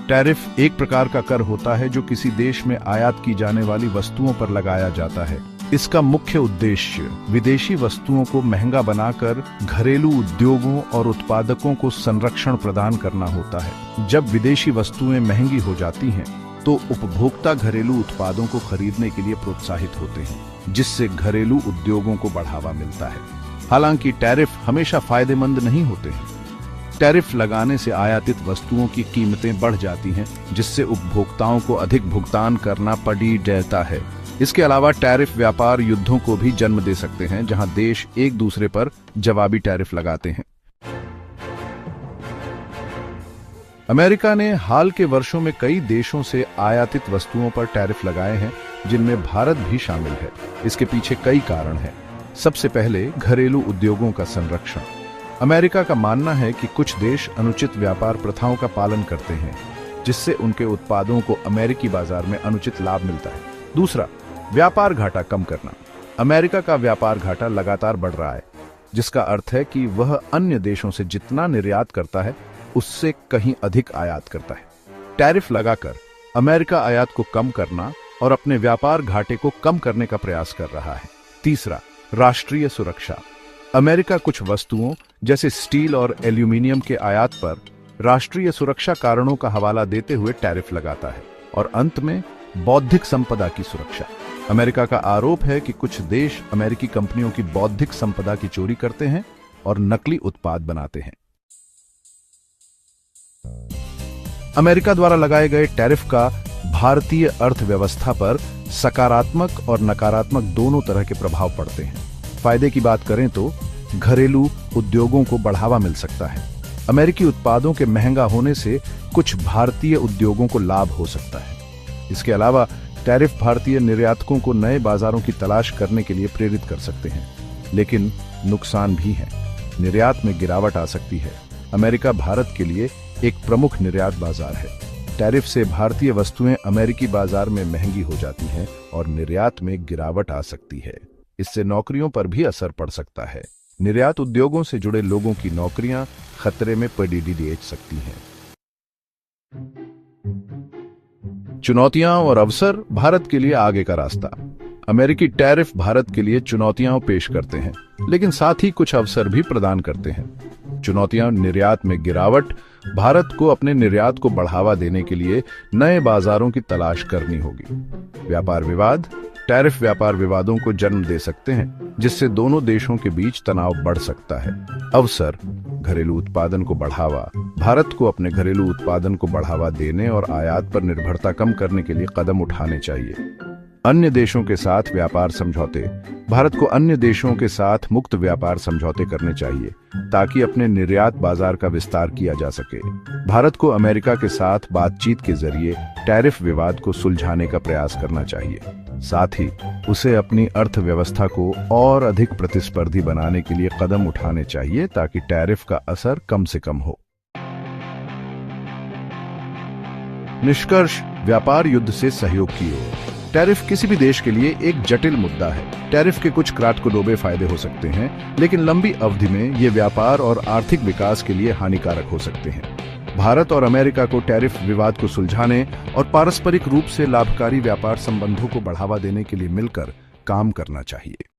Tariff एक प्रकार का कर होता है जो किसी देश में आयात की जाने वाली वस्तुओं पर लगाया जाता है। इसका मुख्य उद्देश्य विदेशी वस्तुओं को महंगा बनाकर घरेलू उद्योगों और उत्पादकों को संरक्षण प्रदान करना होता है। जब विदेशी वस्तुएं महंगी हो जाती हैं, तो उपभोक्ता घरेलू उत्पादों को खरीदने के लिए प्रोत्साहित होते हैं, जिससे घरेलू उद्योगों को बढ़ावा मिलता है। हालांकि टैरिफ हमेशा फायदेमंद नहीं होते हैं। टैरिफ लगाने से आयातित वस्तुओं की कीमतें बढ़ जाती हैं, जिससे उपभोक्ताओं को अधिक भुगतान करना पड़ी रहता है। इसके अलावा टैरिफ व्यापार युद्धों को भी जन्म दे सकते हैं, जहां देश एक दूसरे पर जवाबी टैरिफ लगाते हैं। अमेरिका ने हाल के वर्षों में कई देशों से आयातित वस्तुओं पर टैरिफ लगाए हैं, जिनमें भारत भी शामिल है। इसके पीछे कई कारण हैं। सबसे पहले घरेलू उद्योगों का संरक्षण। अमेरिका का मानना है कि कुछ देश अनुचित व्यापार प्रथाओं का पालन करते हैं, जिससे उनके उत्पादों को अमेरिकी बाजार में अनुचित लाभ मिलता है। दूसरा, व्यापार घाटा कम करना। अमेरिका का व्यापार घाटा लगातार बढ़ रहा है, जिसका अर्थ है कि वह अन्य देशों से जितना निर्यात करता है, उससे कहीं अधिक आयात करता है। टैरिफ लगाकर अमेरिका आयात को कम करना और अपने व्यापार घाटे को कम करने का प्रयास कर रहा है। तीसरा, राष्ट्रीय सुरक्षा। अमेरिका कुछ वस्तुओं जैसे स्टील और एल्यूमीनियम के आयात पर राष्ट्रीय सुरक्षा कारणों का हवाला देते हुए टैरिफ लगाता है। और अंत में, बौद्धिक संपदा की सुरक्षा। अमेरिका का आरोप है कि कुछ देश अमेरिकी कंपनियों की बौद्धिक संपदा की चोरी करते हैं और नकली उत्पाद बनाते हैं। अमेरिका द्वारा लगाए गए टैरिफ का भारतीय अर्थव्यवस्था पर सकारात्मक और नकारात्मक दोनों तरह के प्रभाव पड़ते हैं। फायदे की बात करें तो घरेलू उद्योगों को बढ़ावा मिल सकता है। अमेरिकी उत्पादों के महंगा होने से कुछ भारतीय उद्योगों को लाभ हो सकता है। इसके अलावा टैरिफ भारतीय निर्यातकों को नए बाजारों की तलाश करने के लिए प्रेरित कर सकते हैं, लेकिन नुकसान भी हैं। निर्यात में गिरावट आ सकती है। अमेरिका भारत के लिए एक प्रमुख निर्यात बाजार है। टैरिफ से भारतीय वस्तुएं अमेरिकी बाजार में महंगी हो जाती हैं और निर्यात में गिरावट आ सकती है। इससे नौकरियों पर भी असर पड़ सकता है। निर्यात उद्योगों से जुड़े लोगों की नौकरियां खतरे में पड़ सकती हैं। चुनौतियां और अवसर भारत के लिए आगे का रास्ता। अमेरिकी टैरिफ भारत के लिए चुनौतियां पेश करते हैं, लेकिन साथ ही कुछ अवसर भी प्रदान करते हैं। चुनौतियां निर्यात में गिरावट। भारत को अपने निर्यात को बढ़ावा देने के लिए नए बाजारों की तलाश करनी होगी। व्यापार विवाद। टैरिफ व्यापार विवादों को जन्म दे सकते हैं, जिससे दोनों देशों के बीच तनाव बढ़ सकता है। अवसर, घरेलू उत्पादन को बढ़ावा। भारत को अपने घरेलू उत्पादन को बढ़ावा देने और आयात पर निर्भरता कम करने के लिए कदम उठाने चाहिए। अन्य देशों के साथ व्यापार समझौते। भारत को अन्य देशों के साथ मुक्त व्यापार समझौते करने चाहिए, ताकि अपने निर्यात बाजार का विस्तार किया जा सके। भारत को अमेरिका के साथ बातचीत के जरिए टैरिफ विवाद को सुलझाने का प्रयास करना चाहिए। साथ ही उसे अपनी अर्थव्यवस्था को और अधिक प्रतिस्पर्धी बनाने के लिए कदम उठाने चाहिए, ताकि टैरिफ का असर कम से कम हो। निष्कर्ष, व्यापार युद्ध से सहयोग की ओर। टैरिफ किसी भी देश के लिए एक जटिल मुद्दा है। टैरिफ के कुछ क्राट को डोबे फायदे हो सकते हैं, लेकिन लंबी अवधि में ये व्यापार और आर्थिक विकास के लिए हानिकारक हो सकते हैं। भारत और अमेरिका को टैरिफ विवाद को सुलझाने और पारस्परिक रूप से लाभकारी व्यापार संबंधों को बढ़ावा देने के लिए मिलकर काम करना चाहिए।